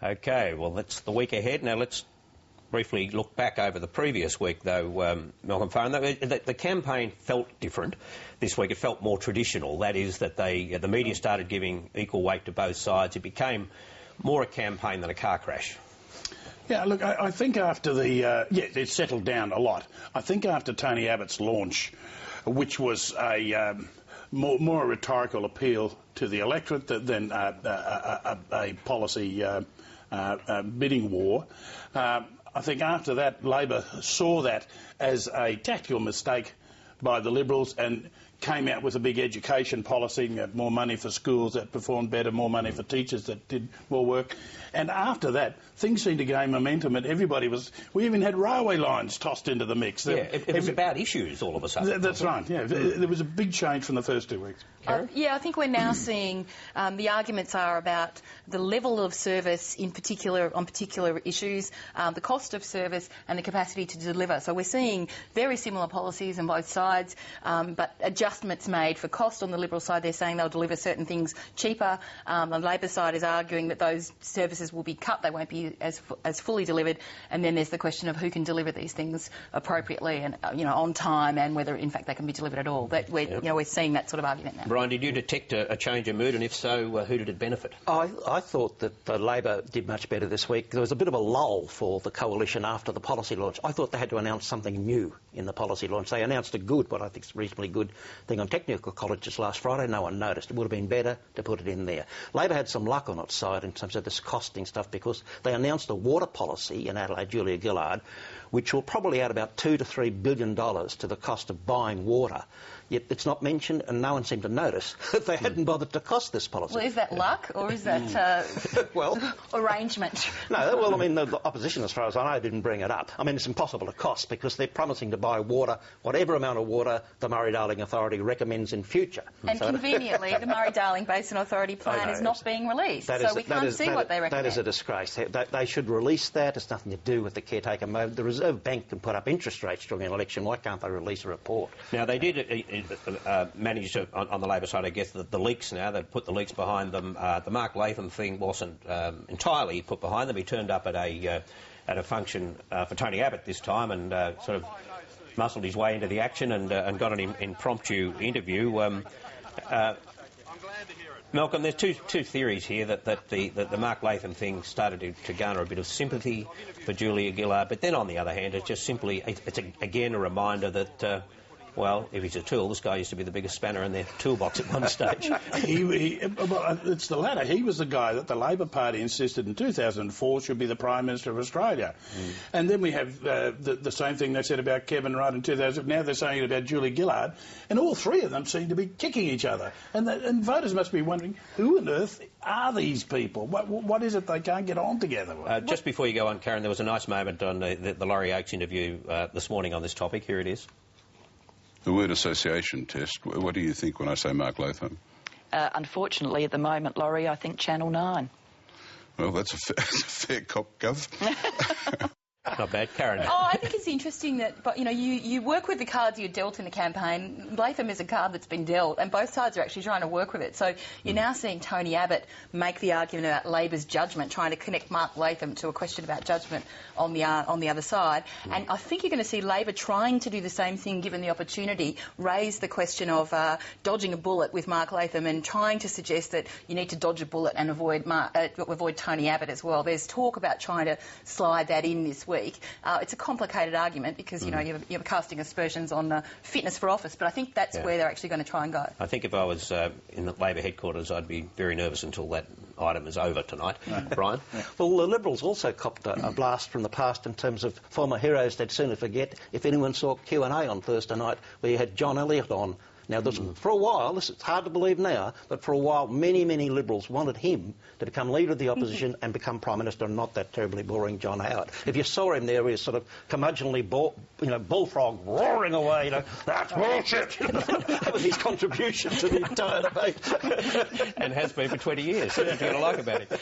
Okay, well, that's the week ahead. Now, let's briefly look back over the previous week, though, Malcolm Farron. The campaign felt different this week. It felt more traditional. That is, that the media started giving equal weight to both sides. It became more a campaign than a car crash. Yeah, look, I think after the... it settled down a lot. I think after Tony Abbott's launch, which was a more a rhetorical appeal to the electorate than a policy bidding war, I think after that, Labor saw that as a tactical mistake by the Liberals and came out with a big education policy, more money for schools that performed better, more money for teachers that did more work. And after that, things seemed to gain momentum and everybody was... We even had railway lines tossed into the mix. Yeah, it was about issues all of a sudden. That's right, yeah. There was a big change from the first 2 weeks. Yeah, I think we're now seeing the arguments are about the level of service on particular issues, the cost of service and the capacity to deliver. So we're seeing very similar policies on both sides, but adjustments made for cost. On the Liberal side, they're saying they'll deliver certain things cheaper. The Labor side is arguing that those services will be cut, they won't be as fully delivered. And then there's the question of who can deliver these things appropriately and on time, and whether in fact they can be delivered at all. That we're seeing that sort of argument now. Brian, did you detect a change in mood, and if so, who did it benefit? I thought that Labor did much better this week. There was a bit of a lull for the coalition after the policy launch. I thought they had to announce something new in the policy launch. They announced a what I think is a reasonably good thing on technical colleges last Friday. No one noticed. It would have been better to put it in there. Labor had some luck on its side in terms of this costing stuff, because they announced a water policy in Adelaide, Julia Gillard, which will probably add about $2 to $3 billion to the cost of buying water. Yet it's not mentioned, and no one seemed to notice that they hadn't bothered to cost this policy. Well, is that luck, or is that arrangement? No, well, I mean, the opposition, as far as I know, didn't bring it up. I mean, it's impossible to cost, because they're promising to buy water, whatever amount of water the Murray-Darling Authority recommends in future. And so conveniently, the Murray-Darling Basin Authority plan is not being released, so we can't see what they recommend. That is a disgrace. They should release that. It's nothing to do with the caretaker mode. The Reserve Bank can put up interest rates during an election. Why can't they release a report? Now, they did manage to, on the Labor side, I guess, the leaks now. They've put the leaks behind them. The Mark Latham thing wasn't entirely put behind them. He turned up at a function for Tony Abbott this time and sort of muscled his way into the action and got an impromptu interview. Malcolm, there's two theories here, that the Mark Latham thing started to garner a bit of sympathy for Julia Gillard, but then on the other hand, it's just simply, again a reminder that, well, if he's a tool, this guy used to be the biggest spanner in their toolbox at one stage. Well, it's the latter. He was the guy that the Labor Party insisted in 2004 should be the Prime Minister of Australia. And then we have the same thing they said about Kevin Rudd in 2000. Now they're saying it about Julia Gillard. And all three of them seem to be kicking each other. And voters must be wondering, who on earth are these people? What is it they can't get on together with? Just before you go on, Karen, there was a nice moment on the Laurie Oakes interview this morning on this topic. Here it is. The word association test, what do you think when I say Mark Latham? Unfortunately, at the moment, Laurie, I think Channel 9. Well, that's a fair cop, Gov. Not bad, Karen. Oh, I think it's interesting that, but you work with the cards you're dealt in the campaign. Latham is a card that's been dealt, and both sides are actually trying to work with it. So you're now seeing Tony Abbott make the argument about Labor's judgment, trying to connect Mark Latham to a question about judgment on the other side. And I think you're going to see Labor trying to do the same thing, given the opportunity, raise the question of dodging a bullet with Mark Latham and trying to suggest that you need to dodge a bullet and avoid Tony Abbott as well. There's talk about trying to slide that in this week. It's a complicated argument because, you're casting aspersions on fitness for office, but I think that's where they're actually going to try and go. I think if I was in the Labor headquarters, I'd be very nervous until that item is over tonight. Brian? Well, the Liberals also copped a blast from the past in terms of former heroes they'd sooner forget. If anyone saw Q&A on Thursday night, where you had John Elliott on. Now, for a while, it's hard to believe now, but for a while, many, many Liberals wanted him to become Leader of the Opposition and become Prime Minister, and not that terribly boring John Howard. If you saw him there, he was sort of curmudgeonly, bullfrog roaring away, that's bullshit. That was his contribution to the entire debate. And has been for 20 years. That's what you're going to like about it.